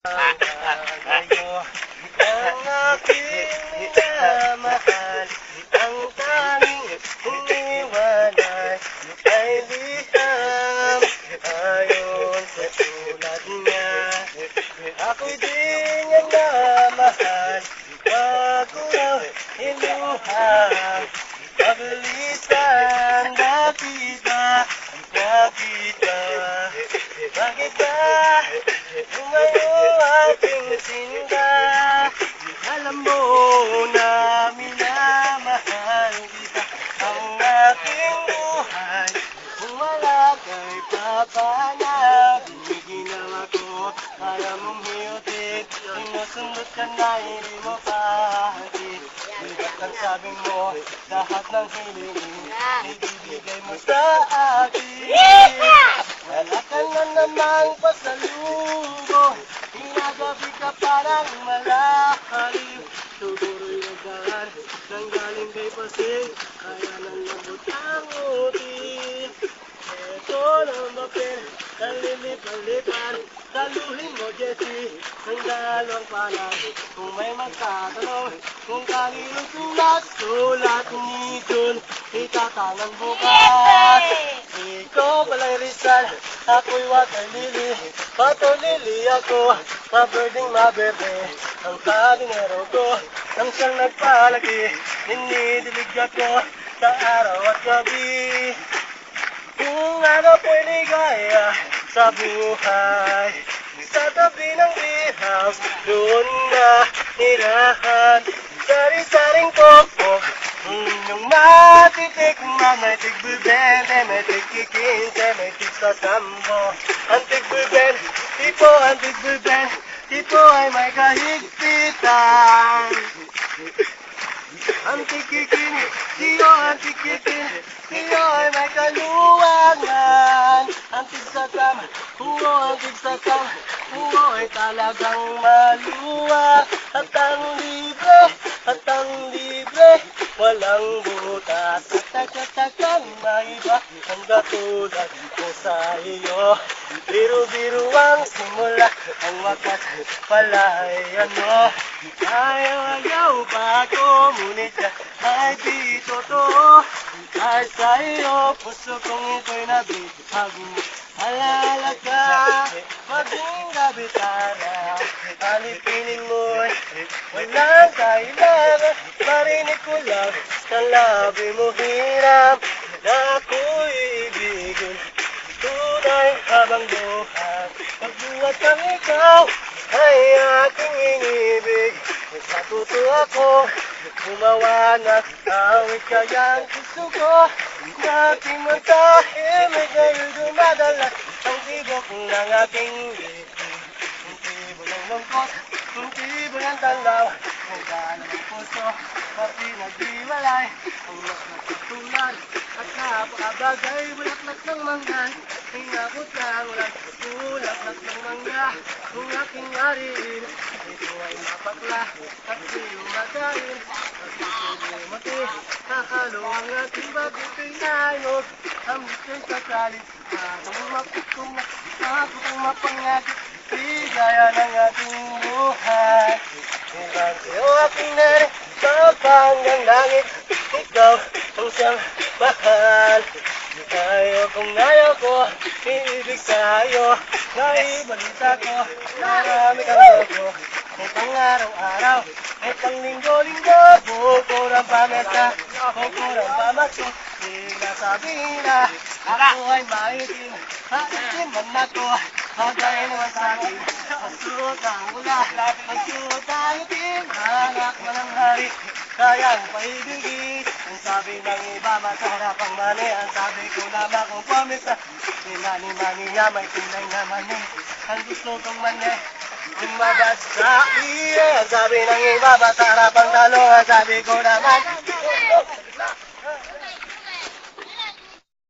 Kayo ang aking minamahal, ang tanging iniwanay ay liham. Ayon sa tulad niya, ako'y di niya namahal. Wag ko raw iluhang pabilisan. Bakit ba? Bakit ba? Ngayon aking sinta, alam mo na minamahal kita. Ang aking buhay, kung wala kay Papa na ginawa ko para mong hiyutin. Sinusundot ka na, hindi mo pahagin. Bigat ang sabi mo, lahat ng hiling ibibigay mo sa akin. Wala ka na namang pasalubong, hinagabi ka parang malakaliw. Siguro'y nagdaan nang galing kay Pasig, kaya nang labot ang uti. Eto ng mapel, kalilip-alipan, saluhin mo Jessie, ng dalawang palad. Kung may magtatanong kung kaninong sulat ni Jun, itatangan bukas. Ikaw pala'y Rizal, ako'y water lily, water lily ako, maberding maberde. Ang kadinero ko, nang siyang nagpalagi, dinidilig ako sa araw at gabi. Kung ano po'y ligaya sa buhay, sa tabi ng ihaw, doon na nirahan. Sari-saring pokpok, inyong matitikman. May tig-bibente, may tig-kikinse, may tig-sasambo. Ang tig-bibente, tipo ang tig-bibente, tipo ay may kahigpitan. Ang tig-kikin, tiyo ang tig-kikin, tiyo ay may kaluwangan. Ang tig-sasam, huwo ang tig-sasam, huwo ay talagang maluwa. At ang libre, walang butas. At tatakang maiba ang katulad ko sa iyo. Biru-biru ang simula, ang wakas pala ay ano. Ayaw pa ako, ngunit yan ay di totoo. Ay sa iyo, puso kong ito'y nabihag mo. Alala ka, maging gabitara. Alipinin mo'y walang kailangan. Marinig ko lang sa labi mo hirap na ako'y ibigin. Tunay habang buhay, pagbuhat kang ikaw ay aking inibig. Sa tuto ako, gumawa ng awit kayang gusto ko. Nating magtahimik ngayon dumadala ang tibok ng aking ngiti. Ang tibok ng lungkot, ang tibok ng talaw, ang dalang ng puso, pati nagdiwalay. Ang nagtutulad at napakabagay, bulaklak ng mangga. Inabot lang ulan, bulaklak ng mangga, kung aking ariin. Ito ay mapakla at siyumadain. Mati, kakalo ang ating bagay pinayog. Ang bitay sa kalit, akong mapitong mapangagit. Bigaya ng ating buhay. Ibang sa'yo aking nari, mapanggang langit. Ikaw ang siyang mahal. Ayaw ko, iibig sa'yo. Naibalita ko, marami kang logo. May pang araw-araw, may pang linggo-linggo. Bukurang pamesa, bukurang pamatso. Bigla sabihin na, ako ay maitim. Maitim man ako, bagay naman sa'kin. Masuot ang ula, masuot ang itim. Anak mo ng hari, kaya ang paibigin. Ang sabi ng iba, masarap ang mani. Ang sabi ko naman kung pamisa, sinani-mani niya, may tunay na mani. Ang gusto kong mani, lumabas sa iya. Ang sabi ng iba, masarap ang talo. Ang sabi ko naman,